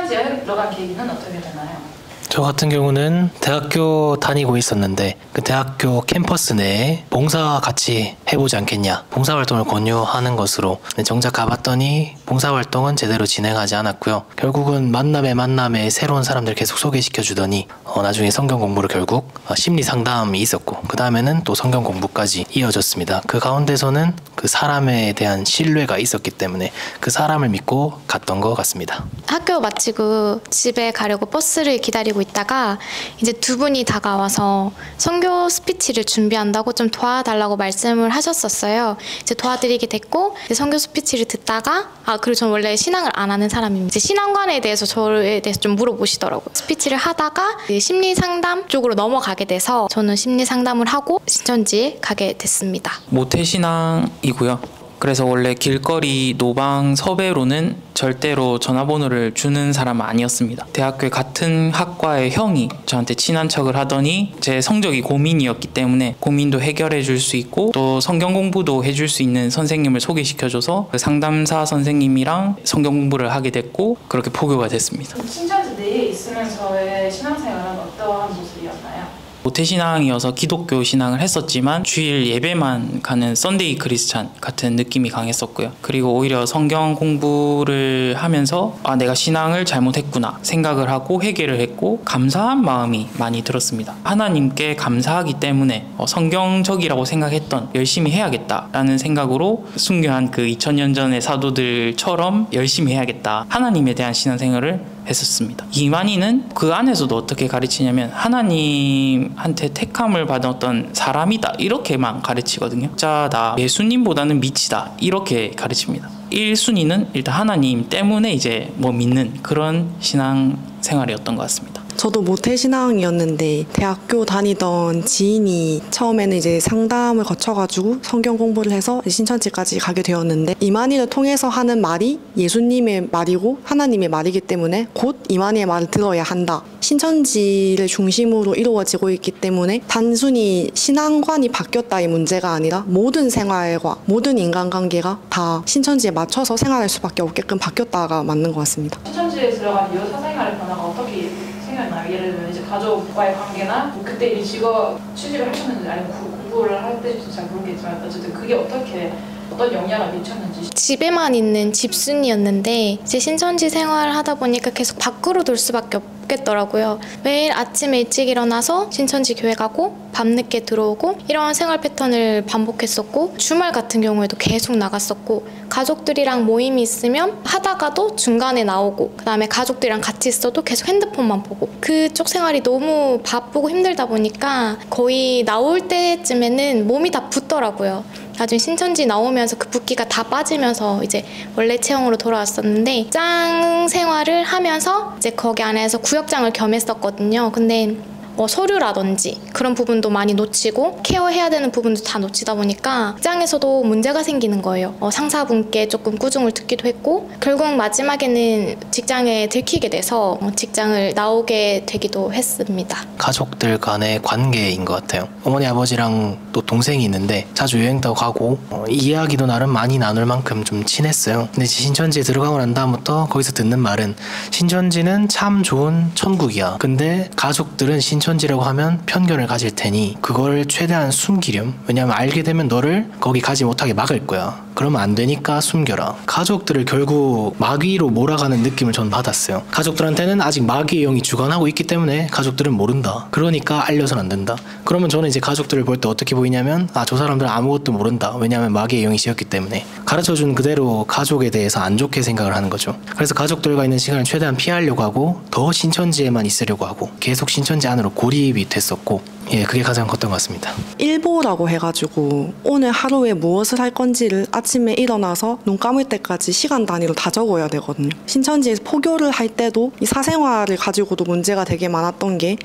신천지에 들어간 계기는 어떻게 되나요? 저 같은 경우는 대학교 다니고 있었는데 그 대학교 캠퍼스 내에 봉사 같이 해보지 않겠냐, 봉사활동을 권유하는 것으로 정작 가봤더니 봉사활동은 제대로 진행하지 않았고요. 결국은 만남에 새로운 사람들 계속 소개시켜 주더니 나중에 성경 공부를 결국 심리 상담이 있었고 그 다음에는 또 성경 공부까지 이어졌습니다. 그 가운데서는 그 사람에 대한 신뢰가 있었기 때문에 그 사람을 믿고 갔던 것 같습니다. 학교 마치고 집에 가려고 버스를 기다리고 있다가 이제 두 분이 다가와서 선교 스피치를 준비한다고 좀 도와달라고 말씀을 하셨었어요. 이제 도와드리게 됐고 이제 선교 스피치를 듣다가 그리고 저는 원래 신앙을 안 하는 사람입니다. 이제 신앙관에 대해서 저에 대해서 좀 물어보시더라고요. 스피치를 하다가 심리 상담 쪽으로 넘어가게 돼서 저는 심리 상담을 하고 신천지에 가게 됐습니다. 모태신앙이고요. 그래서 원래 길거리 노방 섭외로는 절대로 전화번호를 주는 사람은 아니었습니다. 대학교에 같은 학과의 형이 저한테 친한 척을 하더니 제 성적이 고민이었기 때문에 고민도 해결해 줄 수 있고 또 성경 공부도 해줄 수 있는 선생님을 소개시켜줘서 그 상담사 선생님이랑 성경 공부를 하게 됐고 그렇게 포교가 됐습니다. 신천지 내에 있으면서의 신앙생활은 어떠한 모습이었나요? 모태신앙이어서 기독교 신앙을 했었지만 주일 예배만 가는 썬데이 크리스찬 같은 느낌이 강했었고요. 그리고 오히려 성경 공부를 하면서 내가 신앙을 잘못했구나 생각을 하고 회개를 했고 감사한 마음이 많이 들었습니다. 하나님께 감사하기 때문에 성경적이라고 생각했던 열심히 해야겠다라는 생각으로 순교한 그 2000년 전의 사도들처럼 열심히 해야겠다, 하나님에 대한 신앙생활을 했었습니다. 이만희는 그 안에서도 어떻게 가르치냐면 하나님한테 택함을 받은 어떤 사람이다 이렇게만 가르치거든요. 자다, 예수님보다는 미치다 이렇게 가르칩니다. 1순위는 일단 하나님 때문에 이제 믿는 그런 신앙생활이었던 것 같습니다. 저도 모태신앙이었는데 대학교 다니던 지인이 처음에는 이제 상담을 거쳐가지고 성경 공부를 해서 신천지까지 가게 되었는데 이만희를 통해서 하는 말이 예수님의 말이고 하나님의 말이기 때문에 곧 이만희의 말을 들어야 한다. 신천지를 중심으로 이루어지고 있기 때문에 단순히 신앙관이 바뀌었다의 문제가 아니라 모든 생활과 모든 인간관계가 다 신천지에 맞춰서 생활할 수밖에 없게끔 바뀌었다가 맞는 것 같습니다. 신천지에 들어간 이후 사생활의 변화가 어떻게 생각나요? 예를 들면 이제 가족과의 관계나 그때 이 직업 취직을 하셨는지 아니면 공부를 할 때인지 잘 모르겠지만 어쨌든 그게 어떤 영향을 미쳤는지. 집에만 있는 집순이였는데 이제 신천지 생활을 하다 보니까 계속 밖으로 돌 수밖에 없겠더라고요. 매일 아침 일찍 일어나서 신천지 교회 가고 밤늦게 들어오고 이런 생활 패턴을 반복했었고 주말 같은 경우에도 계속 나갔었고 가족들이랑 모임이 있으면 하다가도 중간에 나오고 그 다음에 가족들이랑 같이 있어도 계속 핸드폰만 보고 그쪽 생활이 너무 바쁘고 힘들다 보니까 거의 나올 때쯤에는 몸이 다 붓더라고요. 나중에 신천지 나오면서 그 붓기가 다 빠지면서 이제 원래 체형으로 돌아왔었는데 짱 생활을 하면서 이제 거기 안에서 구역장을 겸했었거든요. 근데 서류라든지 그런 부분도 많이 놓치고 케어해야 되는 부분도 다 놓치다 보니까 직장에서도 문제가 생기는 거예요. 상사분께 조금 꾸중을 듣기도 했고 결국 마지막에는 직장에 들키게 돼서 직장을 나오게 되기도 했습니다. 가족들 간의 관계인 것 같아요. 어머니 아버지랑 또 동생이 있는데 자주 여행도 가고 이야기도 나름 많이 나눌 만큼 좀 친했어요. 근데 신천지에 들어가고 난 다음부터 거기서 듣는 말은 신천지는 참 좋은 천국이야. 근데 가족들은 신천지라고 하면 편견을 가질 테니 그걸 최대한 숨기렴. 왜냐하면 알게 되면 너를 거기 가지 못하게 막을 거야. 그러면 안 되니까 숨겨라. 가족들을 결국 마귀로 몰아가는 느낌을 전 받았어요. 가족들한테는 아직 마귀의 영이 주관하고 있기 때문에 가족들은 모른다. 그러니까 알려서는 안 된다. 그러면 저는 이제 가족들을 볼 때 어떻게 보이냐면 저 사람들은 아무것도 모른다. 왜냐하면 마귀의 영이 씌었기 때문에. 가르쳐준 그대로 가족에 대해서 안 좋게 생각을 하는 거죠. 그래서 가족들과 있는 시간을 최대한 피하려고 하고 더 신천지에만 있으려고 하고 계속 신천지 안으로 고립이 됐었고 그게 가장 컸던 것 같습니다. 일보라고 해가지고 오늘 하루에 무엇을 할 건지를 아침에 일어나서 눈 감을 때까지 시간 단위로 다 적어야 되거든요. 신천지에서 포교를 할 때도 이 사생활을 가지고도 문제가 되게 많았던 게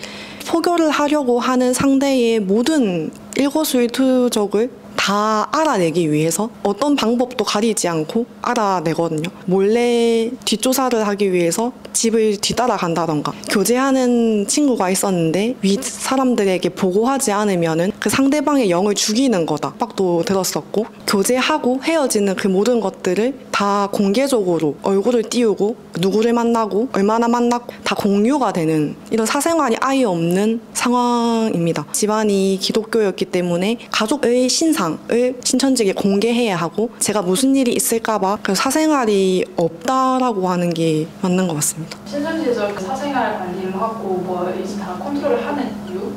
포교를 하려고 하는 상대의 모든 일거수일투족을 다 알아내기 위해서 어떤 방법도 가리지 않고 알아내거든요. 몰래 뒷조사를 하기 위해서 집을 뒤따라간다던가 교제하는 친구가 있었는데 윗 사람들에게 보고하지 않으면은 그 상대방의 영을 죽이는 거다 빡도 들었었고 교제하고 헤어지는 그 모든 것들을 다 공개적으로 얼굴을 띄우고 누구를 만나고 얼마나 만났고 다 공유가 되는 이런 사생활이 아예 없는 상황입니다. 집안이 기독교였기 때문에 가족의 신상을 신천지에 공개해야 하고 제가 무슨 일이 있을까봐 그래서 사생활이 없다라고 하는 게 맞는 것 같습니다. 신천지에서 그 사생활 관리를 하고 뭐 이제 다 컨트롤을 하는 이유?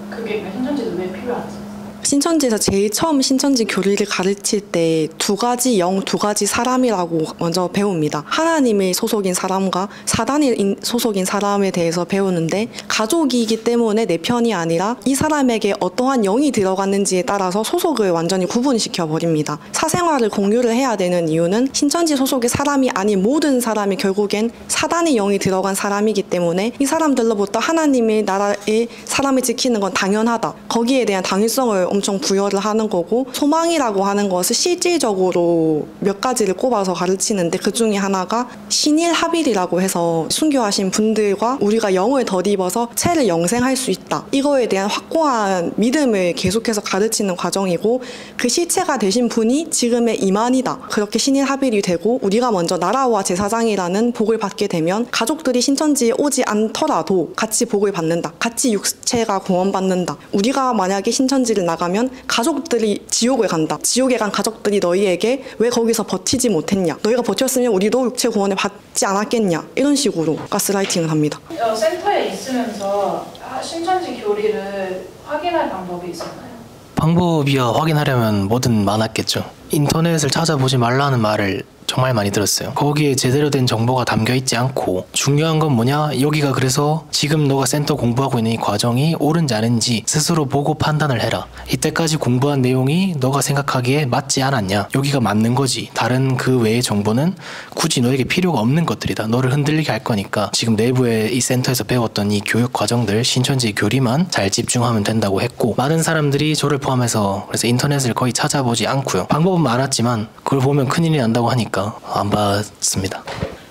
그게 신천지에서 왜 필요한지? 신천지에서 제일 처음 신천지 교리를 가르칠 때 두 가지 영, 두 가지 사람이라고 먼저 배웁니다. 하나님의 소속인 사람과 사단의 소속인 사람에 대해서 배우는데 가족이기 때문에 내 편이 아니라 이 사람에게 어떠한 영이 들어갔는지에 따라서 소속을 완전히 구분시켜 버립니다. 사생활을 공유를 해야 되는 이유는 신천지 소속의 사람이 아닌 모든 사람이 결국엔 사단의 영이 들어간 사람이기 때문에 이 사람들로부터 하나님의 나라의 사람을 지키는 건 당연하다. 거기에 대한 당위성을 엄청 부여를 하는 거고 소망이라고 하는 것을 실질적으로 몇 가지를 꼽아서 가르치는데 그 중에 하나가 신일합일이라고 해서 순교하신 분들과 우리가 영을 덧입어서 체를 영생할 수 있다. 이거에 대한 확고한 믿음을 계속해서 가르치는 과정이고 그 실체가 되신 분이 지금의 이만이다. 그렇게 신일합일이 되고 우리가 먼저 나라와 제사장이라는 복을 받게 되면 가족들이 신천지에 오지 않더라도 같이 복을 받는다. 같이 육체가 구원받는다. 우리가 만약에 신천지를 나가면 가족들이 지옥에 간다. 지옥에 간 가족들이 너희에게 왜 거기서 버티지 못했냐. 너희가 버텼으면 우리도 육체 구원을 받지 않았겠냐. 이런 식으로 가스라이팅을 합니다. 센터에 있으면서 신천지 교리를 확인할 방법이 있었나요? 방법이야 확인하려면 뭐든 많았겠죠. 인터넷을 찾아보지 말라는 말을 정말 많이 들었어요. 거기에 제대로 된 정보가 담겨있지 않고 중요한 건 뭐냐? 여기가 그래서 지금 너가 센터 공부하고 있는 이 과정이 옳은지 아닌지 스스로 보고 판단을 해라. 이때까지 공부한 내용이 너가 생각하기에 맞지 않았냐? 여기가 맞는 거지. 다른 그 외의 정보는 굳이 너에게 필요가 없는 것들이다. 너를 흔들리게 할 거니까 지금 내부에 이 센터에서 배웠던 이 교육 과정들 신천지 교리만 잘 집중하면 된다고 했고 많은 사람들이 저를 포함해서 그래서 인터넷을 거의 찾아보지 않고요. 방법은 많았지만 그걸 보면 큰일이 난다고 하니까 안 봤습니다.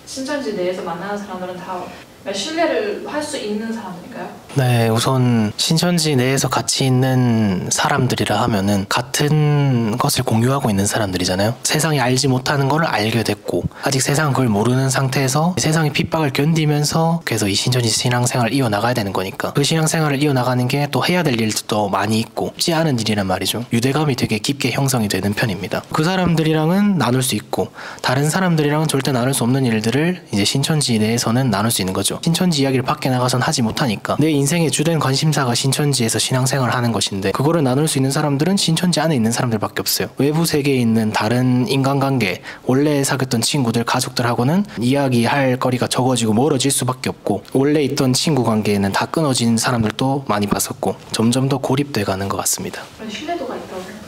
신천지 내에서 만나는 사람들은 다 신뢰를 할 수 있는 사람들인가요? 네, 우선 신천지 내에서 같이 있는 사람들이라 하면은 같은 것을 공유하고 있는 사람들이잖아요. 세상이 알지 못하는 걸 알게 됐고 아직 세상은 그걸 모르는 상태에서 세상의 핍박을 견디면서 그래서 이 신천지 신앙생활을 이어나가야 되는 거니까 그 신앙생활을 이어나가는 게 또 해야 될 일도 또 많이 있고 쉽지 않은 일이란 말이죠. 유대감이 되게 깊게 형성이 되는 편입니다. 그 사람들이랑은 나눌 수 있고 다른 사람들이랑은 절대 나눌 수 없는 일들을 이제 신천지 내에서는 나눌 수 있는 거죠. 신천지 이야기를 밖에 나가선 하지 못하니까 내 인생의 주된 관심사가 신천지에서 신앙생활을 하는 것인데 그거를 나눌 수 있는 사람들은 신천지 안에 있는 사람들밖에 없어요. 외부 세계에 있는 다른 인간관계 원래 사귀었던 친구들 가족들하고는 이야기할 거리가 적어지고 멀어질 수밖에 없고 원래 있던 친구 관계에는 다 끊어진 사람들도 많이 봤었고 점점 더 고립돼 가는 것 같습니다. 신뢰도가 있다고 생각합니다.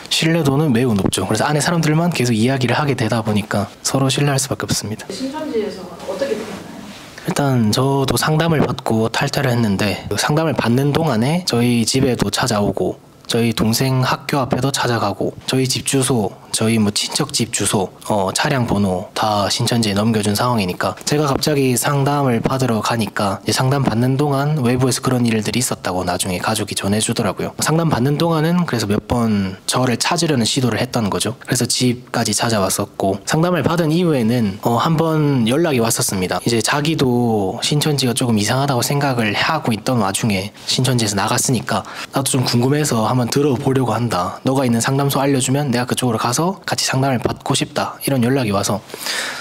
신뢰도는 매우 높죠. 그래서 안에 사람들만 계속 이야기를 하게 되다 보니까 서로 신뢰할 수밖에 없습니다. 신천지에서 어떻게 보나요? 일단 저도 상담을 받고 탈퇴를 했는데 그 상담을 받는 동안에 저희 집에도 찾아오고 저희 동생 학교 앞에도 찾아가고 저희 집 주소 저희 뭐 친척 집 주소 차량 번호 다 신천지에 넘겨준 상황이니까 제가 갑자기 상담을 받으러 가니까 이제 상담 받는 동안 외부에서 그런 일들이 있었다고 나중에 가족이 전해주더라고요. 상담 받는 동안은 그래서 몇 번 저를 찾으려는 시도를 했던 거죠. 그래서 집까지 찾아왔었고 상담을 받은 이후에는 한 번 연락이 왔었습니다. 이제 자기도 신천지가 조금 이상하다고 생각을 하고 있던 와중에 신천지에서 나갔으니까 나도 좀 궁금해서 한번 들어보려고 한다. 너가 있는 상담소 알려주면 내가 그쪽으로 가서 같이 상담을 받고 싶다. 이런 연락이 와서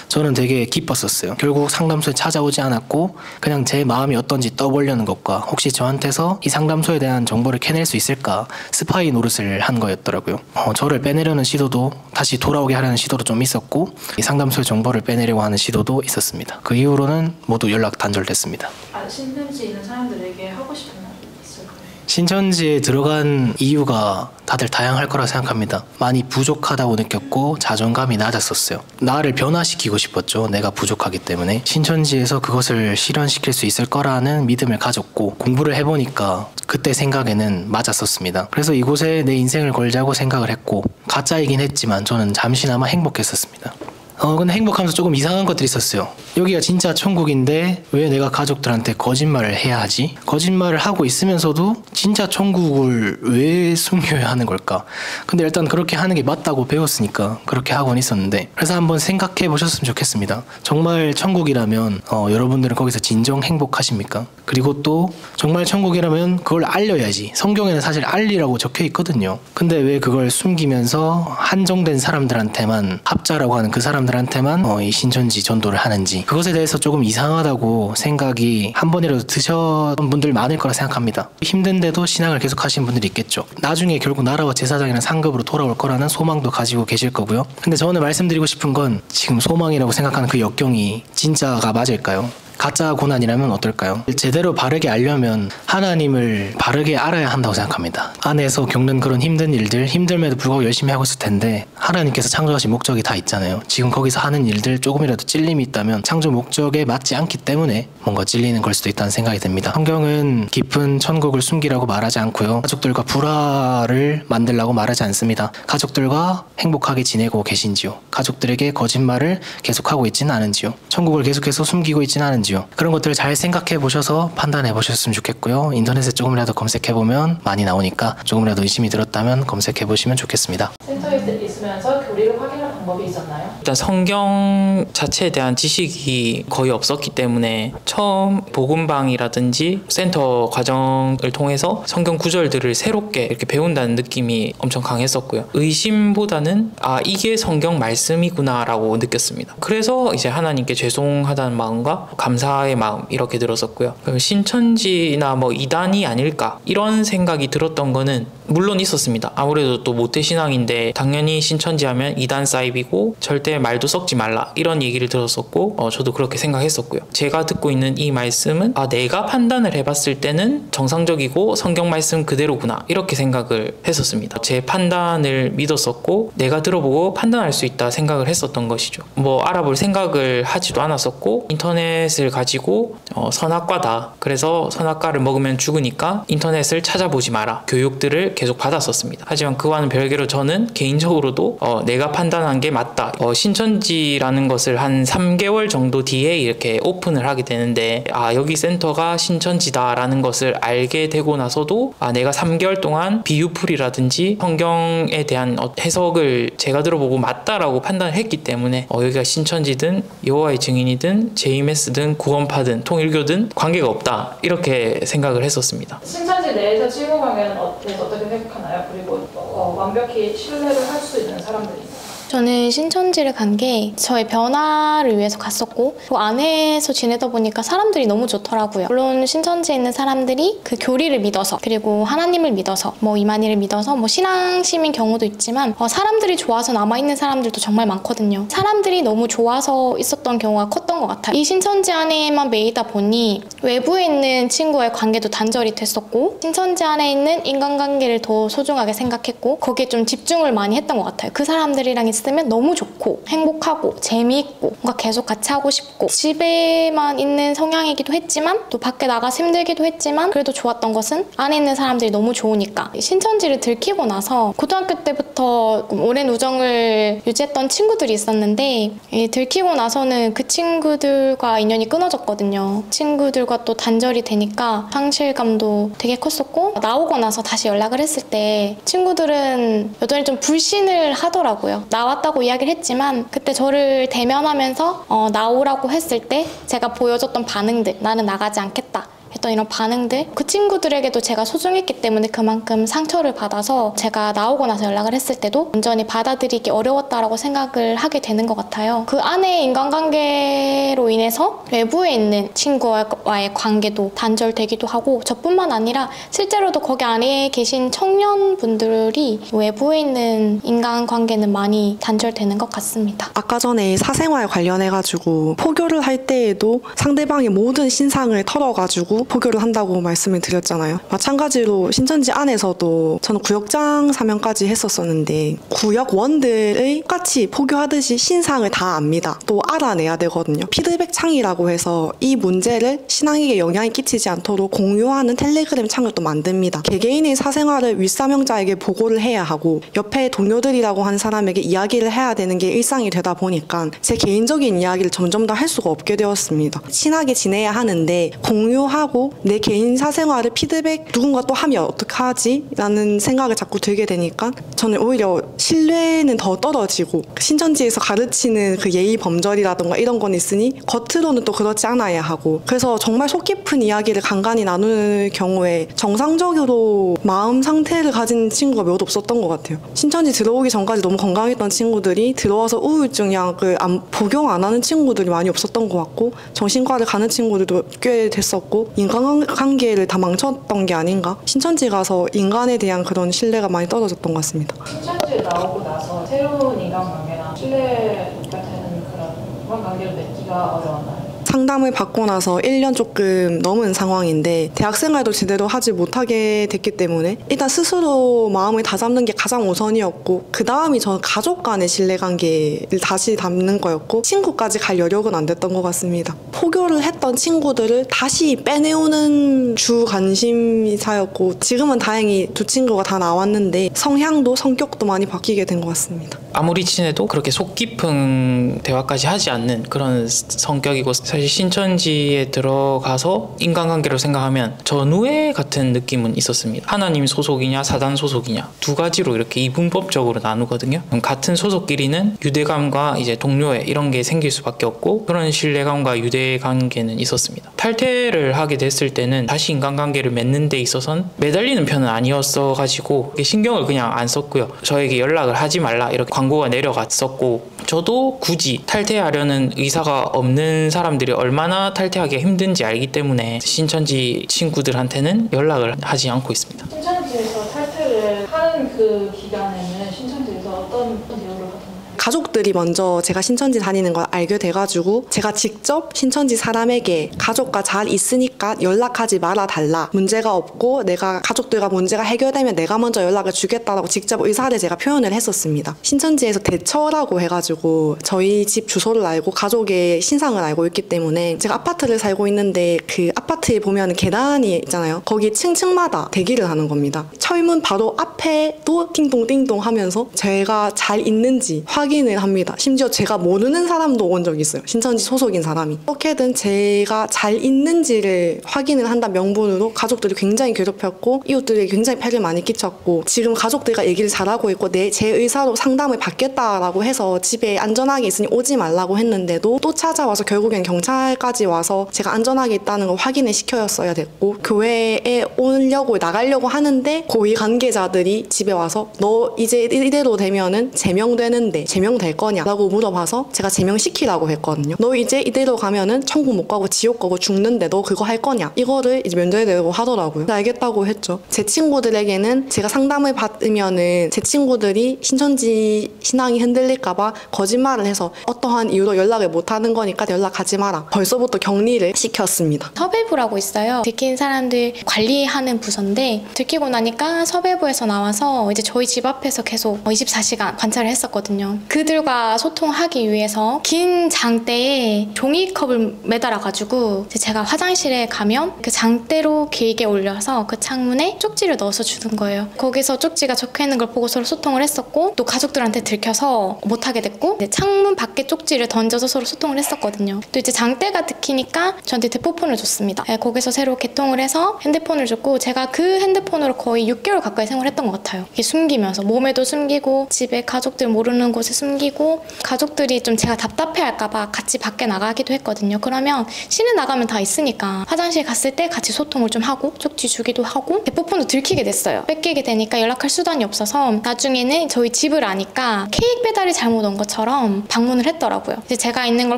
저는 되게 기뻤었어요. 결국 상담소에 찾아오지 않았고 그냥 제 마음이 어떤지 떠보려는 것과 혹시 저한테서 이 상담소에 대한 정보를 캐낼 수 있을까 스파이 노릇을 한 거였더라고요. 저를 빼내려는 시도도 다시 돌아오게 하려는 시도도 좀 있었고 이 상담소의 정보를 빼내려고 하는 시도도 있었습니다. 그 이후로는 모두 연락 단절됐습니다. 신천지에 있는 사람들에게 하고 싶은 말 있을까요? 신천지에 들어간 이유가 다들 다양할 거라 생각합니다. 많이 부족하다고 느꼈고 자존감이 낮았었어요. 나를 변화시키고 싶었죠. 내가 부족하기 때문에. 신천지에서 그것을 실현시킬 수 있을 거라는 믿음을 가졌고 공부를 해보니까 그때 생각에는 맞았었습니다. 그래서 이곳에 내 인생을 걸자고 생각을 했고 가짜이긴 했지만 저는 잠시나마 행복했었습니다. 근데 행복하면서 조금 이상한 것들이 있었어요. 여기가 진짜 천국인데 왜 내가 가족들한테 거짓말을 해야 하지? 거짓말을 하고 있으면서도 진짜 천국을 왜 숨겨야 하는 걸까? 근데 일단 그렇게 하는 게 맞다고 배웠으니까 그렇게 하고는 있었는데, 그래서 한번 생각해 보셨으면 좋겠습니다. 정말 천국이라면 여러분들은 거기서 진정 행복하십니까? 그리고 또 정말 천국이라면 그걸 알려야지. 성경에는 사실 알리라고 적혀 있거든요. 근데 왜 그걸 숨기면서 한정된 사람들한테만, 합자라고 하는 그 사람들한테만 이 신천지 전도를 하는지, 그것에 대해서 조금 이상하다고 생각이 한 번이라도 드셨던 분들 많을 거라 생각합니다. 힘든데도 신앙을 계속 하신 분들이 있겠죠. 나중에 결국 나라와 제사장이나 상급으로 돌아올 거라는 소망도 가지고 계실 거고요. 근데 저는 말씀드리고 싶은 건, 지금 소망이라고 생각하는 그 역경이 진짜가 맞을까요? 가짜 고난이라면 어떨까요? 제대로 바르게 알려면 하나님을 바르게 알아야 한다고 생각합니다. 안에서 겪는 그런 힘든 일들, 힘듦에도 불구하고 열심히 하고 있을 텐데 하나님께서 창조하신 목적이 다 있잖아요. 지금 거기서 하는 일들 조금이라도 찔림이 있다면 창조 목적에 맞지 않기 때문에 뭔가 찔리는 걸 수도 있다는 생각이 듭니다. 성경은 깊은 천국을 숨기라고 말하지 않고요, 가족들과 불화를 만들라고 말하지 않습니다. 가족들과 행복하게 지내고 계신지요? 가족들에게 거짓말을 계속하고 있지는 않은지요? 천국을 계속해서 숨기고 있지는 않은지요? 그런 것들을 잘 생각해 보셔서 판단해 보셨으면 좋겠고요. 인터넷에 조금이라도 검색해 보면 많이 나오니까 조금이라도 의심이 들었다면 검색해 보시면 좋겠습니다. 센터에 있으면서 교리를 확인할 방법이 있었나요? 일단 성경 자체에 대한 지식이 거의 없었기 때문에 처음 복음방이라든지 센터 과정을 통해서 성경 구절들을 새롭게 이렇게 배운다는 느낌이 엄청 강했었고요. 의심보다는 이게 성경 말씀이구나 라고 느꼈습니다. 그래서 이제 하나님께 죄송하다는 마음과 감사의 마음 이렇게 들었었고요. 그럼 신천지나 뭐 이단이 아닐까 이런 생각이 들었던 거는 물론 있었습니다. 아무래도 또 모태신앙인데 당연히 신천지 하면 이단 사입이고 절대 말도 섞지 말라 이런 얘기를 들었었고 저도 그렇게 생각했었고요. 제가 듣고 있는 이 말씀은 내가 판단을 해봤을 때는 정상적이고 성경 말씀 그대로구나 이렇게 생각을 했었습니다. 제 판단을 믿었었고 내가 들어보고 판단할 수 있다 생각을 했었던 것이죠. 뭐 알아볼 생각을 하지도 않았었고 인터넷을 가지고 선악과다, 그래서 선악과를 먹으면 죽으니까 인터넷을 찾아보지 마라 교육들을 계속 받았었습니다. 하지만 그와는 별개로 저는 개인적으로도 내가 판단한 게 맞다. 신천지라는 것을 한 3개월 정도 뒤에 이렇게 오픈을 하게 되는데 여기 센터가 신천지다라는 것을 알게 되고 나서도 내가 3개월 동안 비유풀이라든지 성경에 대한 해석을 제가 들어보고 맞다라고 판단을 했기 때문에 여기가 신천지든 여호와의 증인이든 JMS든 구원파든 통일교든 관계가 없다 이렇게 생각을 했었습니다. 신천지 내에서 친구 관계는 대해서 어떻게 생각하나요? 그리고 완벽히 신뢰를 할 수 있는 사람들이 있나요? 저는 신천지를 간 게 저의 변화를 위해서 갔었고, 그 안에서 지내다 보니까 사람들이 너무 좋더라고요. 물론 신천지에 있는 사람들이 그 교리를 믿어서, 그리고 하나님을 믿어서, 뭐 이만희를 믿어서 뭐 신앙심인 경우도 있지만 사람들이 좋아서 남아있는 사람들도 정말 많거든요. 사람들이 너무 좋아서 있었던 경우가 컸던 것 같아요. 이 신천지 안에만 매이다 보니 외부에 있는 친구와의 관계도 단절이 됐었고, 신천지 안에 있는 인간관계를 더 소중하게 생각했고 거기에 좀 집중을 많이 했던 것 같아요. 그 사람들이랑 있으면 너무 좋고 행복하고 재미있고 뭔가 계속 같이 하고 싶고, 집에만 있는 성향이기도 했지만 또 밖에 나가서 힘들기도 했지만 그래도 좋았던 것은 안에 있는 사람들이 너무 좋으니까. 신천지를 들키고 나서 고등학교 때부터 오랜 우정을 유지했던 친구들이 있었는데 들키고 나서는 그 친구들과 인연이 끊어졌거든요. 친구들과 또 단절이 되니까 상실감도 되게 컸었고, 나오고 나서 다시 연락을 했을 때 친구들은 여전히 좀 불신을 하더라고요. 나왔다고 이야기를 했지만 그때 저를 대면하면서 나오라고 했을 때 제가 보여줬던 반응들, 나는 나가지 않겠다 했던 이런 반응들, 그 친구들에게도 제가 소중했기 때문에 그만큼 상처를 받아서 제가 나오고 나서 연락을 했을 때도 완전히 받아들이기 어려웠다라고 생각을 하게 되는 것 같아요. 그 안에 인간관계로 인해서 외부에 있는 친구와의 관계도 단절되기도 하고, 저뿐만 아니라 실제로도 거기 안에 계신 청년분들이 외부에 있는 인간관계는 많이 단절되는 것 같습니다. 아까 전에 사생활 관련해가지고 포교를 할 때에도 상대방의 모든 신상을 털어가지고 가지고 포교를 한다고 말씀을 드렸잖아요. 마찬가지로 신천지 안에서도 저는 구역장 사명까지 했었었는데 구역원들의 똑같이 포교하듯이 신상을 다 압니다. 또 알아내야 되거든요. 피드백 창이라고 해서 이 문제를 신앙에게 영향이 끼치지 않도록 공유하는 텔레그램 창을 또 만듭니다. 개개인의 사생활을 윗사명자에게 보고를 해야 하고 옆에 동료들이라고 하는 사람에게 이야기를 해야 되는 게 일상이 되다 보니까 제 개인적인 이야기를 점점 더 할 수가 없게 되었습니다. 친하게 지내야 하는데 공유하고 내 개인 사생활을 피드백 누군가 또 하면 어떡하지? 라는 생각을 자꾸 들게 되니까 저는 오히려 신뢰는 더 떨어지고 신천지에서 가르치는 그 예의 범절이라던가 이런 건 있으니 겉으로는 또 그렇지 않아야 하고 그래서 정말 속 깊은 이야기를 간간히 나누는 경우에 정상적으로 마음 상태를 가진 친구가 몇 없었던 것 같아요. 신천지 들어오기 전까지 너무 건강했던 친구들이 들어와서 우울증 약을 복용 안 하는 친구들이 많이 없었던 것 같고 정신과를 가는 친구들도 꽤 됐었고 인간관계를 다 망쳤던 게 아닌가. 신천지 가서 인간에 대한 그런 신뢰가 많이 떨어졌던 것 같습니다. 신천지에 나오고 나서 새로운 인간관계나 신뢰가 되는 그런 인간관계를 맺기가 어려웠나요? 상담을 받고 나서 1년 조금 넘은 상황인데 대학생활도 제대로 하지 못하게 됐기 때문에 일단 스스로 마음을 다잡는 게 가장 우선이었고 그 다음이 저는 가족 간의 신뢰관계를 다시 담는 거였고 친구까지 갈 여력은 안 됐던 것 같습니다. 포교를 했던 친구들을 다시 빼내오는 주 관심사였고 지금은 다행히 두 친구가 다 나왔는데 성향도 성격도 많이 바뀌게 된 것 같습니다. 아무리 친해도 그렇게 속 깊은 대화까지 하지 않는 그런 성격이고 사실 신천지에 들어가서 인간관계로 생각하면 전우회 같은 느낌은 있었습니다. 하나님 소속이냐 사단 소속이냐 두 가지로 이렇게 이분법적으로 나누거든요. 같은 소속끼리는 유대감과 이제 동료애 이런 게 생길 수밖에 없고 그런 신뢰감과 유대관계는 있었습니다. 탈퇴를 하게 됐을 때는 다시 인간관계를 맺는 데 있어서는 매달리는 편은 아니었어가지고 신경을 그냥 안 썼고요. 저에게 연락을 하지 말라 이렇게 광고가 내려갔었고 저도 굳이 탈퇴하려는 의사가 없는 사람들이 얼마나 탈퇴하기가 힘든지 알기 때문에 신천지 친구들한테는 연락을 하지 않고 있습니다. 신천지에서 탈퇴를 하는 그 기간에는 신천지에서 어떤 대우를 받았나요? 가족들이 먼저 제가 신천지 다니는 걸 알게 돼가지고 제가 직접 신천지 사람에게 가족과 잘 있으니까 연락하지 말아달라. 문제가 없고 내가 가족들과 문제가 해결되면 내가 먼저 연락을 주겠다라고 직접 의사를 제가 표현을 했었습니다. 신천지에서 대처라고 해가지고 저희 집 주소를 알고 가족의 신상을 알고 있기 때문에 제가 아파트를 살고 있는데 그 아파트에 보면 계단이 있잖아요. 거기 층층마다 대기를 하는 겁니다. 철문 바로 앞에도 띵동띵동 하면서 제가 잘 있는지 확인을 합니다. 심지어 제가 모르는 사람도 온 적이 있어요. 신천지 소속인 사람이. 어떻게든 제가 잘 있는지를 확인을 한다는 명분으로 가족들이 굉장히 괴롭혔고 이웃들에게 굉장히 폐를 많이 끼쳤고 지금 가족들과 얘기를 잘하고 있고 제 의사로 상담을 받겠다라고 해서 집에 안전하게 있으니 오지 말라고 했는데도 또 찾아와서 결국엔 경찰까지 와서 제가 안전하게 있다는 걸 확인을 시켜였어야 됐고 교회에 오려고 나가려고 하는데 고위 관계자들이 집에 와서 너 이제 이대로 되면은 제명되는데 제명될 거냐라고 물어봐서 제가 제명시키라고 했거든요. 너 이제 이대로 가면은 천국 못 가고 지옥 가고 죽는데 너 그거 할 거냐? 이거를 이제 면제되고 하더라고요. 알겠다고 했죠. 제 친구들에게는 제가 상담을 받으면은 제 친구들이 신천지 신앙이 흔들릴까봐 거짓말을 해서 어떠한 이유로 연락을 못 하는 거니까 연락하지 마라. 벌써부터 격리를 시켰습니다. 섭외부라고 있어요. 들킨 사람들 관리하는 부서인데 들키고 나니까 섭외부에서 나와서 이제 저희 집 앞에서 계속 24시간 관찰을 했었거든요. 그들과 소통하기 위해서 긴 장대에 종이컵을 매달아가지고 제가 화장실에 가면 그 장대로 길게 올려서 그 창문에 쪽지를 넣어서 주는 거예요. 거기서 쪽지가 적혀있는 걸 보고 서로 소통을 했었고 또 가족들한테 들켜서 못하게 됐고 창문 밖에 쪽지를 던져서 서로 소통을 했었거든요. 또 이제 장대가 들키니까 저한테 대포폰을 줬습니다. 거기서 새로 개통을 해서 핸드폰을 줬고 제가 그 핸드폰으로 거의 6개월 가까이 생활했던 것 같아요. 이게 숨기면서 몸에도 숨기고 집에 가족들 모르는 곳에 숨기고 가족들이 좀 제가 답답해할까봐 같이 밖에 나가기도 했거든요. 그러면 시내 나가면 다 있으니까 화장실 갔을 때 같이 소통을 좀 하고 쪽지 주기도 하고 대포폰도 들키게 됐어요. 뺏기게 되니까 연락할 수단이 없어서 나중에는 저희 집을 아니까 케이크 배달이 잘못 온 것처럼 방문을 했더라고요. 이제 제가 있는 걸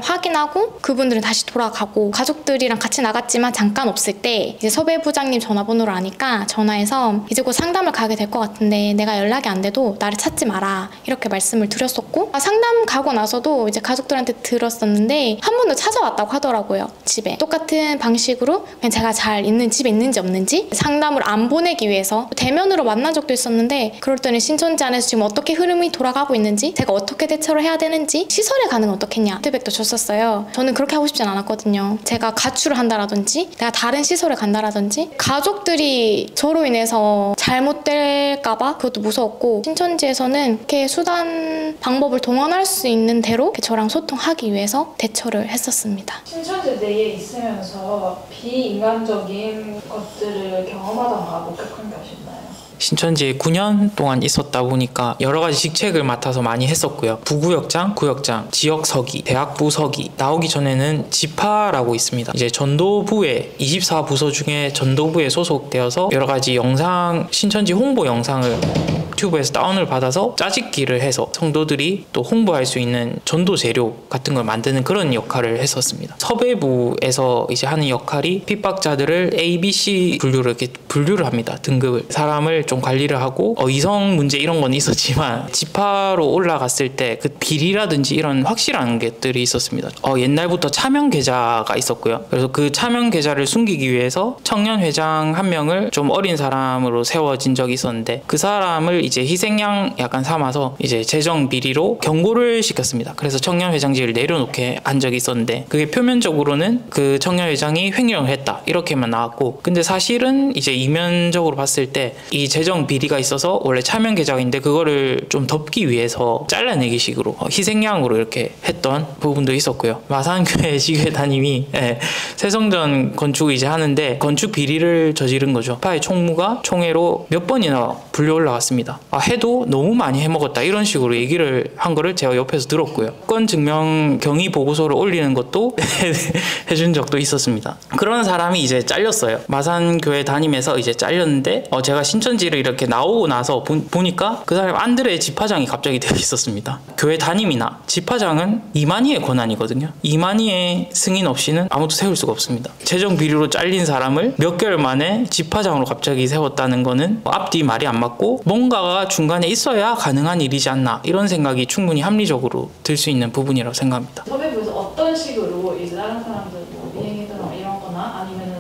확인하고 그분들은 다시 돌아가고 가족들이랑 같이 나갔지만 있지만 잠깐 없을 때 이제 섭외 부장님 전화번호를 아니까 전화해서 이제 곧 상담을 가게 될 것 같은데 내가 연락이 안 돼도 나를 찾지 마라 이렇게 말씀을 드렸었고, 상담 가고 나서도 이제 가족들한테 들었었는데 한 번도 찾아왔다고 하더라고요. 집에 똑같은 방식으로 그냥 제가 잘 있는 집에 있는지 없는지 상담을 안 보내기 위해서 대면으로 만난 적도 있었는데, 그럴 때는 신천지 안에서 지금 어떻게 흐름이 돌아가고 있는지, 제가 어떻게 대처를 해야 되는지, 시설에 가는 건 어떻겠냐 피드백도 줬었어요. 저는 그렇게 하고 싶진 않았거든요. 제가 가출을 한다라든지 내가 다른 시설에 간다라든지 가족들이 저로 인해서 잘못될까봐 그것도 무서웠고, 신천지에서는 이렇게 수단 방법을 동원할 수 있는 대로 저랑 소통하기 위해서 대처를 했었습니다. 신천지 내에 있으면서 비인간적인 것들을 경험하던가 목격한 게 있나요? 신천지에 9년 동안 있었다 보니까 여러 가지 직책을 맡아서 많이 했었고요. 부구역장, 구역장, 지역서기, 대학부 서기, 나오기 전에는 지파라고 있습니다. 이제 전도부에 24부서 중에 전도부에 소속되어서 여러 가지 영상, 신천지 홍보 영상을 유튜브에서 다운을 받아서 짜집기를 해서 성도들이 또 홍보할 수 있는 전도 재료 같은 걸 만드는 그런 역할을 했었습니다. 섭외부에서 이제 하는 역할이 핍박자들을 A, B, C 분류를 이렇게 분류를 합니다. 등급을. 사람을 좀 관리를 하고 이성 문제 이런 건 있었지만 지파로 올라갔을 때 그 비리라든지 이런 확실한 것들이 있었습니다. 옛날부터 차명 계좌가 있었고요. 그래서 그 차명 계좌를 숨기기 위해서 청년 회장 한 명을 좀 어린 사람으로 세워진 적이 있었는데, 그 사람을 이제 희생양 약간 삼아서 이제 재정 비리로 경고를 시켰습니다. 그래서 청년 회장직을 내려놓게 한 적이 있었는데, 그게 표면적으로는 그 청년 회장이 횡령을 했다 이렇게만 나왔고, 근데 사실은 이제 이면적으로 봤을 때 이 재정 비리가 있어서 원래 차명 계좌인데 그거를 좀 덮기 위해서 잘라내기 식으로 희생양으로 이렇게 했던 부분도 있었고요. 마산교회 지교회 담임이 새성전 건축을 이제 하는데 건축 비리를 저지른 거죠. 파의 총무가 총회로 몇 번이나 불려 올라왔습니다. 해도 너무 많이 해먹었다 이런 식으로 얘기를 한 거를 제가 옆에서 들었고요. 건 증명 경위 보고서를 올리는 것도 해준 적도 있었습니다. 그런 사람이 이제 잘렸어요. 마산교회 담임에서 이제 잘렸는데 제가 신천지를 이렇게 나오고 나서 보니까 그 사람 안드레 지파장이 갑자기 되어 있었습니다. 교회 담임이나 지파장은 이만희의 권한이거든요. 이만희의 승인 없이는 아무도 세울 수가 없습니다. 재정 비리로 잘린 사람을 몇 개월 만에 지파장으로 갑자기 세웠다는 거는 앞뒤 말이 안 맞고 뭔가가 중간에 있어야 가능한 일이지 않나, 이런 생각이 충분히 합리적으로 들 수 있는 부분이라고 생각합니다. 섭외부에서 어떤 식으로 이제 다른 사람들 뭐 미행이거나 이런 거나 아니면은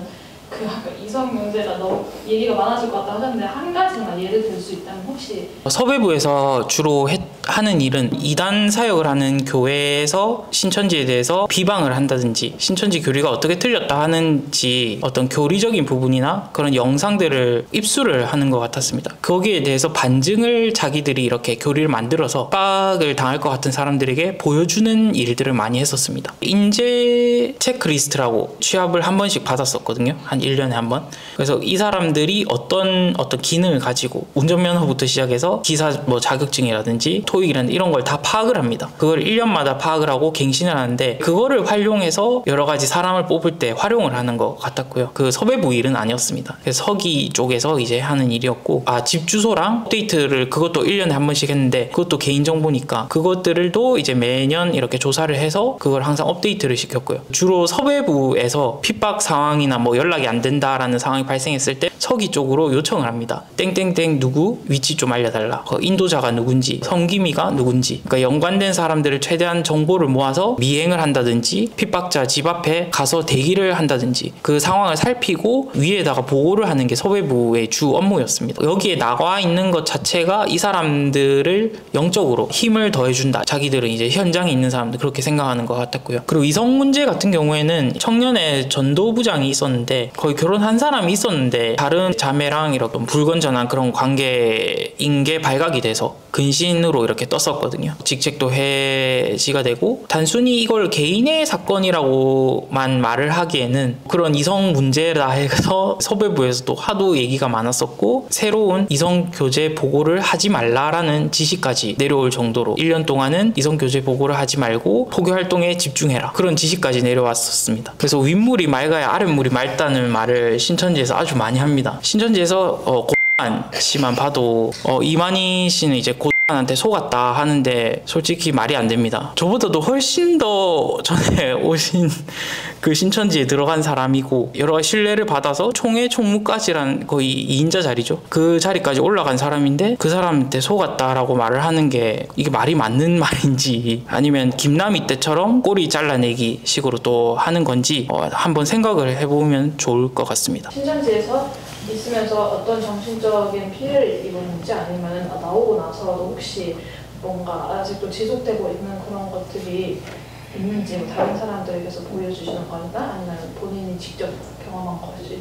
그 이성 문제가 너무 얘기가 많아질 것 같다 하셨는데 한 가지만 예를 들 수 있다면 혹시? 섭외부에서 주로 하는 일은 이단 사역을 하는 교회에서 신천지에 대해서 비방을 한다든지 신천지 교리가 어떻게 틀렸다 하는지 어떤 교리적인 부분이나 그런 영상들을 입수를 하는 것 같았습니다. 거기에 대해서 반증을 자기들이 이렇게 교리를 만들어서 빡을 당할 것 같은 사람들에게 보여주는 일들을 많이 했었습니다. 인재 체크리스트라고 취합을 한 번씩 받았었거든요. 한 1년에 한 번. 그래서 이 사람들이 어떤 기능을 가지고 운전면허부터 시작해서 기사 뭐 자격증이라든지 토익이라든지 이런 걸 다 파악을 합니다. 그걸 1년마다 파악을 하고 갱신을 하는데, 그거를 활용해서 여러 가지 사람을 뽑을 때 활용을 하는 것 같았고요. 그 섭외부 일은 아니었습니다. 그래서 서기 쪽에서 이제 하는 일이었고, 집 주소랑 업데이트를 그것도 1년에 한 번씩 했는데, 그것도 개인정보니까 그것들도 이제 매년 이렇게 조사를 해서 그걸 항상 업데이트를 시켰고요. 주로 섭외부에서 핍박 상황이나 뭐 연락이 안 된다라는 상황이 발생했을 때 서기 쪽으로 요청을 합니다. 땡땡땡 누구 위치 좀 알려달라. 인도자가 누군지, 성기미가 누군지, 그러니까 연관된 사람들을 최대한 정보를 모아서 미행을 한다든지 핍박자 집 앞에 가서 대기를 한다든지 그 상황을 살피고 위에다가 보고를 하는 게 섭외부의 주 업무였습니다. 여기에 나와 있는 것 자체가 이 사람들을 영적으로 힘을 더해준다. 자기들은 이제 현장에 있는 사람들 그렇게 생각하는 것 같았고요. 그리고 이성 문제 같은 경우에는 청년의 전도부장이 있었는데 거의 결혼한 사람이 있었는데 다른 자매랑 이렇게 불건전한 그런 관계인 게 발각이 돼서 근신으로 이렇게 떴었거든요. 직책도 해지가 되고, 단순히 이걸 개인의 사건이라고만 말을 하기에는 그런 이성 문제라 해서 섭외부에서도 하도 얘기가 많았었고, 새로운 이성 교제 보고를 하지 말라라는 지시까지 내려올 정도로 1년 동안은 이성 교제 보고를 하지 말고 포교 활동에 집중해라, 그런 지시까지 내려왔었습니다. 그래서 윗물이 맑아야 아랫물이 맑다는 말을 신천지에서 아주 많이 합니다. 신천지에서 씨만 봐도 이만희 씨는 이제 곧 한테 속았다 하는데 솔직히 말이 안 됩니다. 저보다도 훨씬 더 전에 오신 그 신천지에 들어간 사람이고 여러 가지 신뢰를 받아서 총회 총무까지란 거의 2인자 자리죠. 그 자리까지 올라간 사람인데 그 사람한테 속았다라고 말을 하는 게 이게 말이 맞는 말인지 아니면 김남희 때처럼 꼬리 잘라내기 식으로 또 하는 건지 한번 생각을 해보면 좋을 것 같습니다. 신천지에서 있으면서 어떤 정신적인 피해를 입었는지 아니면 나오고 나서도 혹시 뭔가 아직도 지속되고 있는 그런 것들이 있는지 뭐 다른 사람들에게서 보여주시는 거나 아니면 본인이 직접 경험한 것이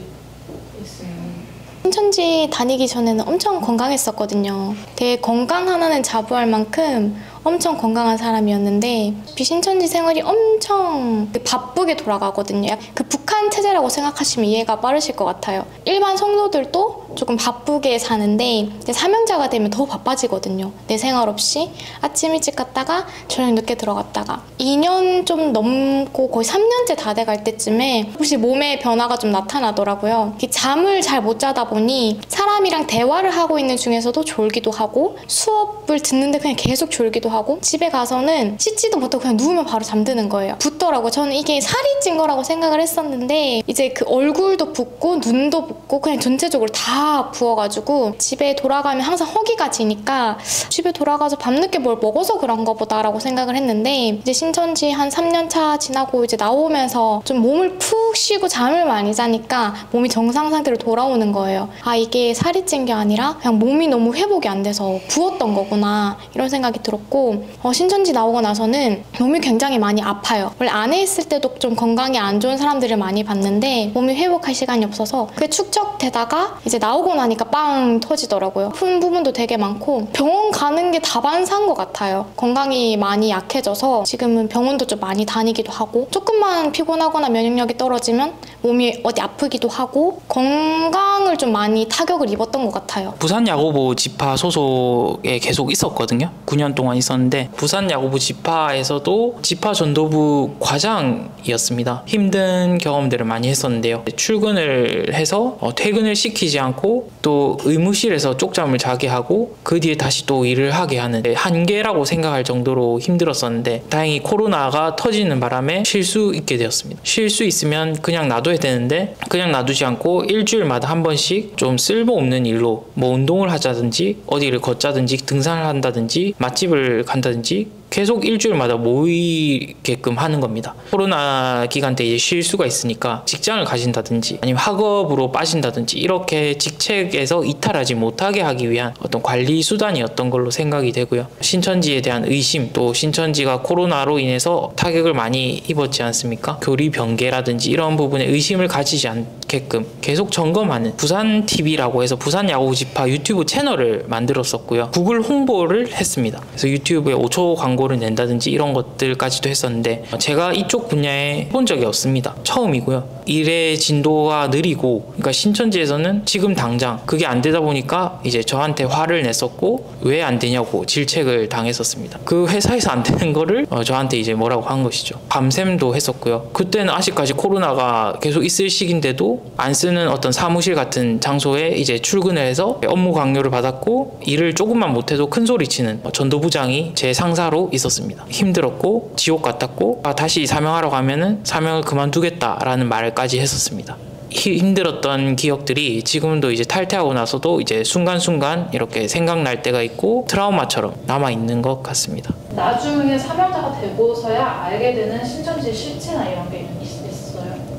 있으면. 신천지 다니기 전에는 엄청 건강했었거든요. 되게 건강 하나는 자부할 만큼 엄청 건강한 사람이었는데 비신천지 생활이 엄청 바쁘게 돌아가거든요. 그 북한 체제라고 생각하시면 이해가 빠르실 것 같아요. 일반 성도들도 조금 바쁘게 사는데 사명자가 되면 더 바빠지거든요. 내 생활 없이 아침 일찍 갔다가 저녁 늦게 들어갔다가 2년 좀 넘고 거의 3년째 다 돼갈 때쯤에 혹시 몸에 변화가 좀 나타나더라고요. 잠을 잘 못 자다 보니 사람이랑 대화를 하고 있는 중에서도 졸기도 하고 수업을 듣는데 그냥 계속 졸기도 하고 집에 가서는 씻지도 못하고 그냥 누우면 바로 잠드는 거예요. 붓더라고요. 저는 이게 살이 찐 거라고 생각을 했었는데 이제 그 얼굴도 붓고 눈도 붓고 그냥 전체적으로 다 부어가지고 집에 돌아가면 항상 허기가 지니까 집에 돌아가서 밤늦게 뭘 먹어서 그런가 보다라고 생각을 했는데 이제 신천지 한 3년 차 지나고 이제 나오면서 좀 몸을 푹 쉬고 잠을 많이 자니까 몸이 정상 상태로 돌아오는 거예요. 아 이게 살이 찐 게 아니라 그냥 몸이 너무 회복이 안 돼서 부었던 거구나 이런 생각이 들었고 신천지 나오고 나서는 몸이 굉장히 많이 아파요. 원래 안에 있을 때도 좀 건강이 안 좋은 사람들을 많이 봤는데 몸이 회복할 시간이 없어서 그게 축적되다가 이제 나오고 나니까 빵 터지더라고요. 아픈 부분도 되게 많고 병원 가는 게 다반사인 것 같아요. 건강이 많이 약해져서 지금은 병원도 좀 많이 다니기도 하고 조금만 피곤하거나 면역력이 떨어지면 몸이 어디 아프기도 하고 건강을 좀 많이 타격을 입었던 것 같아요. 부산야고보 지파 소속에 계속 있었거든요. 9년 동안 있었는데 부산야고보 지파에서도 지파 전도부 과장이었습니다. 힘든 경험들을 많이 했었는데요. 출근을 해서 퇴근을 시키지 않고 또 의무실에서 쪽잠을 자게 하고 그 뒤에 다시 또 일을 하게 하는 한계라고 생각할 정도로 힘들었었는데 다행히 코로나가 터지는 바람에 쉴 수 있게 되었습니다. 쉴 수 있으면 그냥 놔둬야 되는데 그냥 놔두지 않고 일주일마다 한 번씩 좀 쓸모없는 일로 뭐 운동을 하자든지 어디를 걷자든지 등산을 한다든지 맛집을 간다든지 계속 일주일마다 모이게끔 하는 겁니다. 코로나 기간 때 이제 쉴 수가 있으니까 직장을 가신다든지 아니면 학업으로 빠진다든지 이렇게 직책에서 이탈하지 못하게 하기 위한 어떤 관리 수단이었던 걸로 생각이 되고요. 신천지에 대한 의심 또 신천지가 코로나로 인해서 타격을 많이 입었지 않습니까? 교리 변개라든지 이런 부분에 의심을 가지지 않게끔 계속 점검하는 부산TV라고 해서 부산야고보 지파 유튜브 채널을 만들었었고요. 구글 홍보를 했습니다. 그래서 유튜브에 5초 광고를 낸다든지 이런 것들까지도 했었는데 제가 이쪽 분야에 해본 적이 없습니다. 처음이고요. 일의 진도가 느리고 그러니까 신천지에서는 지금 당장 그게 안 되다 보니까 이제 저한테 화를 냈었고 왜 안 되냐고 질책을 당했었습니다. 그 회사에서 안 되는 거를 저한테 이제 뭐라고 한 것이죠. 밤샘도 했었고요. 그때는 아직까지 코로나가 계속 있을 시기인데도 안 쓰는 어떤 사무실 같은 장소에 이제 출근을 해서 업무 강요를 받았고 일을 조금만 못해도 큰 소리 치는 전도부장이 제 상사로 있었습니다. 힘들었고 지옥 같았고 다시 사명하러 가면은 사명을 그만두겠다라는 말까지 했었습니다. 힘들었던 기억들이 지금도 이제 탈퇴하고 나서도 이제 순간순간 이렇게 생각날 때가 있고 트라우마처럼 남아있는 것 같습니다. 나중에 사명자가 되고서야 알게 되는 신천지의 실체나 이런 게 있어요?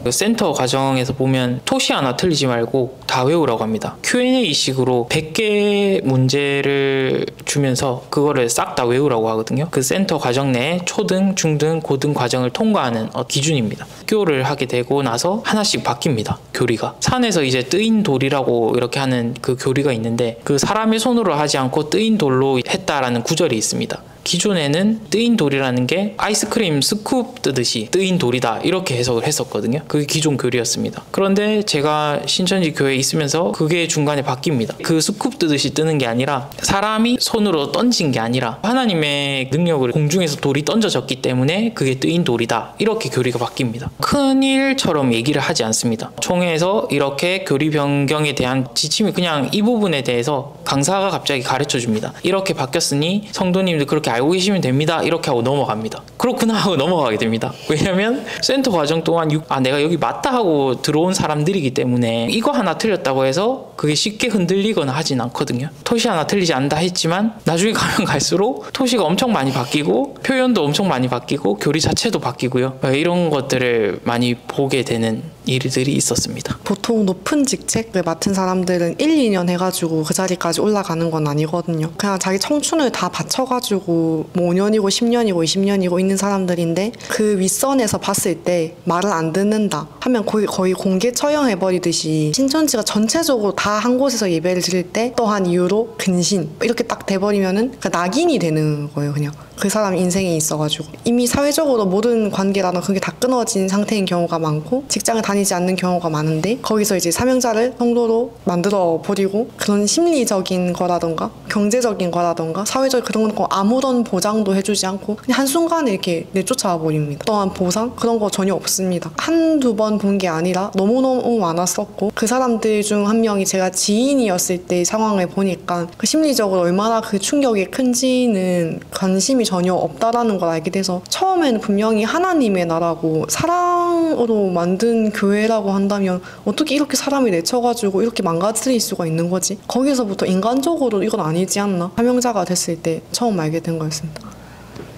그 센터 과정에서 보면 토시 하나 틀리지 말고 다 외우라고 합니다. Q&A식으로 100개 문제를 주면서 그거를 싹 다 외우라고 하거든요. 그 센터 과정 내에 초등, 중등, 고등 과정을 통과하는 기준입니다. 학교를 하게 되고 나서 하나씩 바뀝니다. 교리가. 산에서 이제 뜨인 돌이라고 이렇게 하는 그 교리가 있는데 그 사람의 손으로 하지 않고 뜨인 돌로 했다라는 구절이 있습니다. 기존에는 뜨인 돌이라는 게 아이스크림 스쿱 뜨듯이 뜨인 돌이다 이렇게 해석을 했었거든요. 그게 기존 교리였습니다. 그런데 제가 신천지 교회에 있으면서 그게 중간에 바뀝니다. 그 스쿱 뜨듯이 뜨는 게 아니라 사람이 손으로 던진 게 아니라 하나님의 능력으로 공중에서 돌이 던져졌기 때문에 그게 뜨인 돌이다 이렇게 교리가 바뀝니다. 큰일처럼 얘기를 하지 않습니다. 총회에서 이렇게 교리 변경에 대한 지침이 그냥 이 부분에 대해서 강사가 갑자기 가르쳐 줍니다. 이렇게 바뀌었으니 성도님들 그렇게 알고 계시면 됩니다. 이렇게 하고 넘어갑니다. 그렇구나 하고 넘어가게 됩니다. 왜냐하면 센터 과정 동안 내가 여기 맞다 하고 들어온 사람들이기 때문에 이거 하나 틀렸다고 해서 그게 쉽게 흔들리거나 하진 않거든요. 토시 하나 틀리지 않다 했지만 나중에 가면 갈수록 토시가 엄청 많이 바뀌고 표현도 엄청 많이 바뀌고 교리 자체도 바뀌고요. 이런 것들을 많이 보게 되는 일들이 있었습니다. 보통 높은 직책을 맡은 사람들은 1, 2년 해가지고 그 자리까지 올라가는 건 아니거든요. 그냥 자기 청춘을 다 바쳐가지고 뭐 5년이고 10년이고 20년이고 있는 사람들인데 그 윗선에서 봤을 때 말을 안 듣는다 하면 거의 공개 처형해버리듯이 신천지가 전체적으로 다 한 곳에서 예배를 드릴 때 또한 이유로 근신 이렇게 딱 돼버리면은 낙인이 되는 거예요. 그냥 그 사람 인생에 있어가지고 이미 사회적으로 모든 관계라는 그게 다 끊어진 상태인 경우가 많고 직장을 다니지 않는 경우가 많은데 거기서 이제 사명자를 성도로 만들어 버리고 그런 심리적인 거라던가 경제적인 거라던가 사회적 그런 거 아무런 보장도 해주지 않고 그냥 한순간에 이렇게 내쫓아 버립니다. 또한 보상 그런 거 전혀 없습니다. 한두 번 본 게 아니라 너무너무 많았었고 그 사람들 중 한 명이 제가 지인이었을 때 상황을 보니까 그 심리적으로 얼마나 그 충격이 큰지는 관심이 전혀 없다라는 걸 알게 돼서 처음에는 분명히 하나님의 나라고 사랑으로 만든 교회라고 한다면 어떻게 이렇게 사람이 내쳐가지고 이렇게 망가뜨릴 수가 있는 거지? 거기서부터 인간적으로 이건 아니지 않나? 사명자가 됐을 때 처음 알게 된 거였습니다.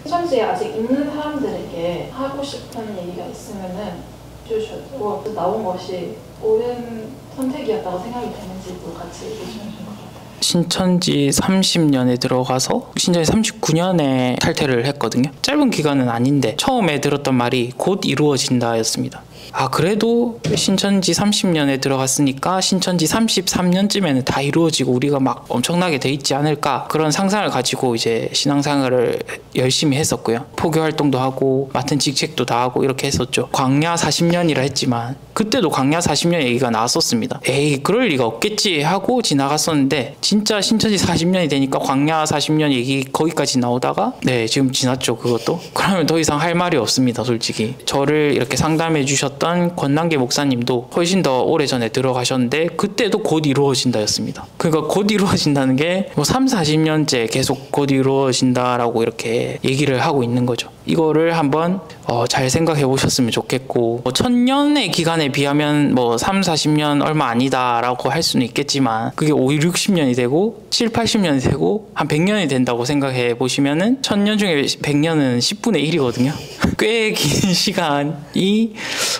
신천지에 아직 있는 사람들에게 하고 싶은 얘기가 있으면은 주셔도 나온 것이 옳은 선택이었다고 생각이 되는지도 같이 얘기해 주시면 좋을 것 같아요. 신천지 30년에 들어가서 신천지 39년에 탈퇴를 했거든요. 짧은 기간은 아닌데 처음에 들었던 말이 곧 이루어진다 였습니다. 그래도 신천지 30년에 들어갔으니까 신천지 33년쯤에는 다 이루어지고 우리가 막 엄청나게 돼 있지 않을까 그런 상상을 가지고 이제 신앙생활을 열심히 했었고요. 포교 활동도 하고 맡은 직책도 다 하고 이렇게 했었죠. 광야 40년이라 했지만 그때도 광야 40년 얘기가 나왔었습니다. 에이 그럴 리가 없겠지 하고 지나갔었는데 진짜 신천지 40년이 되니까 광야 40년 얘기 거기까지 나오다가 네 지금 지났죠. 그것도. 그러면 더 이상 할 말이 없습니다. 솔직히. 저를 이렇게 상담해 주셨던 권남계 목사님도 훨씬 더 오래전에 들어가셨는데 그때도 곧 이루어진다 였습니다. 그러니까 곧 이루어진다는 게 뭐 30-40년째 계속 곧 이루어진다라고 이렇게 얘기를 하고 있는 거죠. 이거를 한번 잘 생각해 보셨으면 좋겠고 1000년의 기간에 비하면 뭐 30-40년 얼마 아니다라고 할 수는 있겠지만 그게 50-60년이 되고 70-80년이 되고 한 100년이 된다고 생각해 보시면은 1000년 중에 100년은 10분의 1이거든요. 꽤 긴 시간이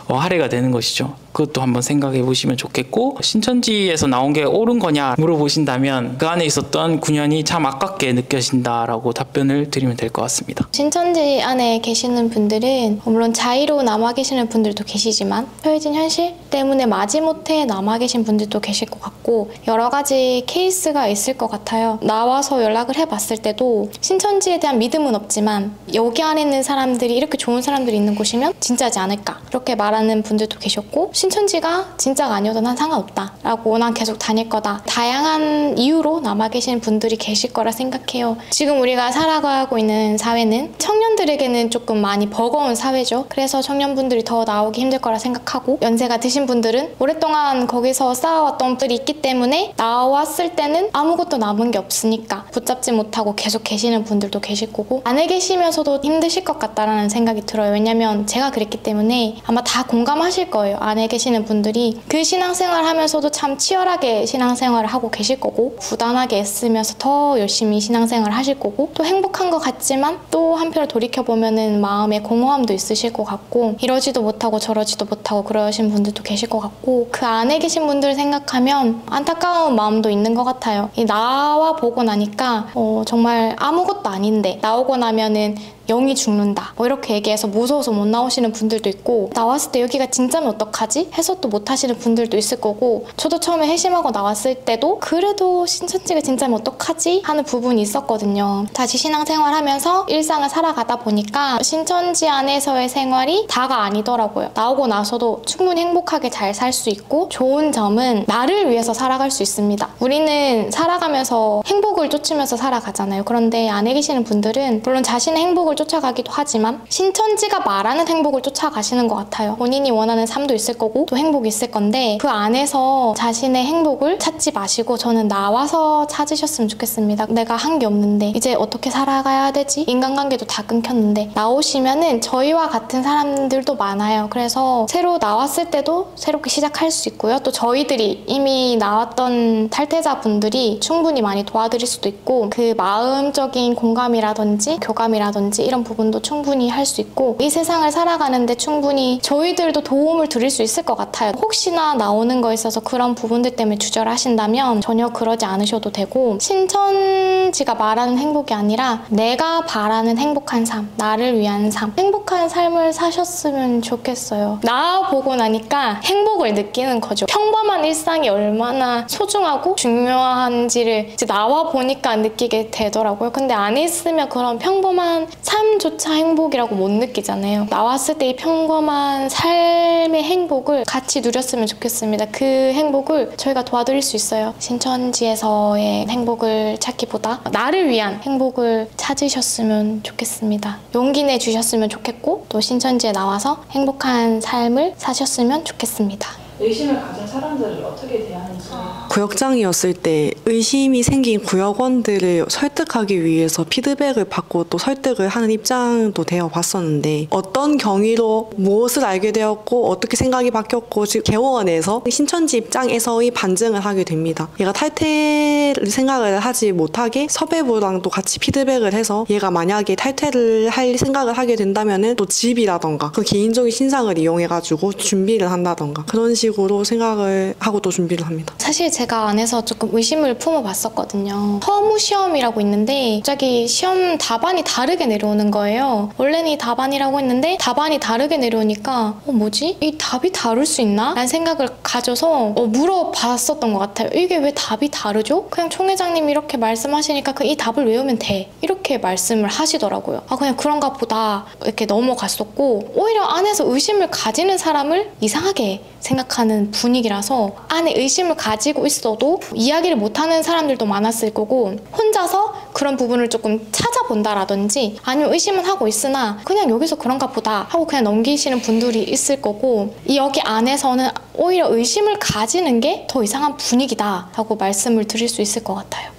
할애가 되는 것이죠. 그것도 한번 생각해 보시면 좋겠고 신천지에서 나온 게 옳은 거냐 물어보신다면 그 안에 있었던 9년이 참 아깝게 느껴진다라고 답변을 드리면 될 것 같습니다. 신천지 안에 계시는 분들은 물론 자의로 남아 계시는 분들도 계시지만 처해진 현실 때문에 마지못해 남아 계신 분들도 계실 것 같고 여러 가지 케이스가 있을 것 같아요. 나와서 연락을 해봤을 때도 신천지에 대한 믿음은 없지만 여기 안에 있는 사람들이 이렇게 좋은 사람들이 있는 곳이면 진짜지 않을까 이렇게 말하는 분들도 계셨고 신천지가 진짜가 아니어도 난 상관없다 라고 난 계속 다닐 거다 다양한 이유로 남아 계신 분들이 계실 거라 생각해요. 지금 우리가 살아가고 있는 사회는 청년들에게는 조금 많이 버거운 사회죠. 그래서 청년분들이 더 나오기 힘들 거라 생각하고 연세가 드신 분들은 오랫동안 거기서 쌓아왔던 분들이 있기 때문에 나왔을 때는 아무것도 남은 게 없으니까 붙잡지 못하고 계속 계시는 분들도 계실 거고 안에 계시면서도 힘드실 것 같다라는 생각이 들어요. 왜냐면 제가 그랬기 때문에 아마 다 공감하실 거예요. 안에 계시는 분들이 그 신앙생활 하면서도 참 치열하게 신앙생활을 하고 계실 거고 부단하게 애쓰면서 더 열심히 신앙생활 하실 거고 또 행복한 것 같지만 또 한편으로 돌이켜보면은 마음에 공허함도 있으실 것 같고 이러지도 못하고 저러지도 못하고 그러신 분들도 계실 것 같고 그 안에 계신 분들을 생각하면 안타까운 마음도 있는 것 같아요. 나와 보고 나니까 정말 아무것도 아닌데 나오고 나면은 영이 죽는다 뭐 이렇게 얘기해서 무서워서 못 나오시는 분들도 있고, 나왔을 때 여기가 진짜면 어떡하지? 해서 또 못 하시는 분들도 있을 거고, 저도 처음에 회심하고 나왔을 때도 그래도 신천지가 진짜면 어떡하지? 하는 부분이 있었거든요. 다시 신앙생활하면서 일상을 살아가다 보니까 신천지 안에서의 생활이 다가 아니더라고요. 나오고 나서도 충분히 행복하게 잘 살 수 있고, 좋은 점은 나를 위해서 살아갈 수 있습니다. 우리는 살아가면서 행복을 쫓으면서 살아가잖아요. 그런데 안에 계시는 분들은 물론 자신의 행복을 쫓아가기도 하지만 신천지가 말하는 행복을 쫓아가시는 것 같아요. 본인이 원하는 삶도 있을 거고 또 행복이 있을 건데, 그 안에서 자신의 행복을 찾지 마시고 저는 나와서 찾으셨으면 좋겠습니다. 내가 한 게 없는데 이제 어떻게 살아가야 되지? 인간관계도 다 끊겼는데, 나오시면은 저희와 같은 사람들도 많아요. 그래서 새로 나왔을 때도 새롭게 시작할 수 있고요. 또 저희들이 이미 나왔던 탈퇴자분들이 충분히 많이 도와드릴 수도 있고, 그 마음적인 공감이라든지 교감이라든지 이런 부분도 충분히 할 수 있고, 이 세상을 살아가는데 충분히 저희들도 도움을 드릴 수 있을 것 같아요. 혹시나 나오는 거에 있어서 그런 부분들 때문에 주저하신다면 전혀 그러지 않으셔도 되고, 신천지가 말하는 행복이 아니라 내가 바라는 행복한 삶, 나를 위한 삶, 행복한 삶을 사셨으면 좋겠어요. 나와보고 나니까 행복을 느끼는 거죠. 평범한 일상이 얼마나 소중하고 중요한지를 이제 나와보니까 느끼게 되더라고요. 근데 안에 있으면 그런 평범한 삶조차 행복이라고 못 느끼잖아요. 나왔을 때 이 평범한 삶의 행복을 같이 누렸으면 좋겠습니다. 그 행복을 저희가 도와드릴 수 있어요. 신천지에서의 행복을 찾기보다 나를 위한 행복을 찾으셨으면 좋겠습니다. 용기 내주셨으면 좋겠고, 또 신천지에 나와서 행복한 삶을 사셨으면 좋겠습니다. 의심을 가진 사람들을 어떻게 대하는지. 구역장이었을 때 의심이 생긴 구역원들을 설득하기 위해서 피드백을 받고 또 설득을 하는 입장도 되어 봤었는데, 어떤 경위로 무엇을 알게 되었고 어떻게 생각이 바뀌었고, 지금 개원에서 신천지 입장에서의 반증을 하게 됩니다. 얘가 탈퇴를 생각을 하지 못하게 섭외부랑도 같이 피드백을 해서, 얘가 만약에 탈퇴를 할 생각을 하게 된다면은 또 집이라던가 그 개인적인 신상을 이용해가지고 준비를 한다던가 그런 식으로 생각을 하고 또 준비를 합니다. 사실 제가 안에서 조금 의심을 품어봤었거든요. 허무 시험이라고 있는데 갑자기 시험 답안이 다르게 내려오는 거예요. 원래는 이 답안이라고 했는데 답안이 다르게 내려오니까 뭐지? 이 답이 다를 수 있나? 라는 생각을 가져서 물어봤었던 것 같아요. 이게 왜 답이 다르죠? 그냥 총회장님이 이렇게 말씀하시니까 이 답을 외우면 돼, 이렇게 말씀을 하시더라고요. 그냥 그런가 보다 이렇게 넘어갔었고, 오히려 안에서 의심을 가지는 사람을 이상하게 생각하는 분위기라서 안에 의심을 가지고 있어도 이야기를 못하는 사람들도 많았을 거고, 혼자서 그런 부분을 조금 찾아본다라든지 아니면 의심은 하고 있으나 그냥 여기서 그런가 보다 하고 그냥 넘기시는 분들이 있을 거고, 여기 안에서는 오히려 의심을 가지는 게 더 이상한 분위기다 하고 말씀을 드릴 수 있을 것 같아요.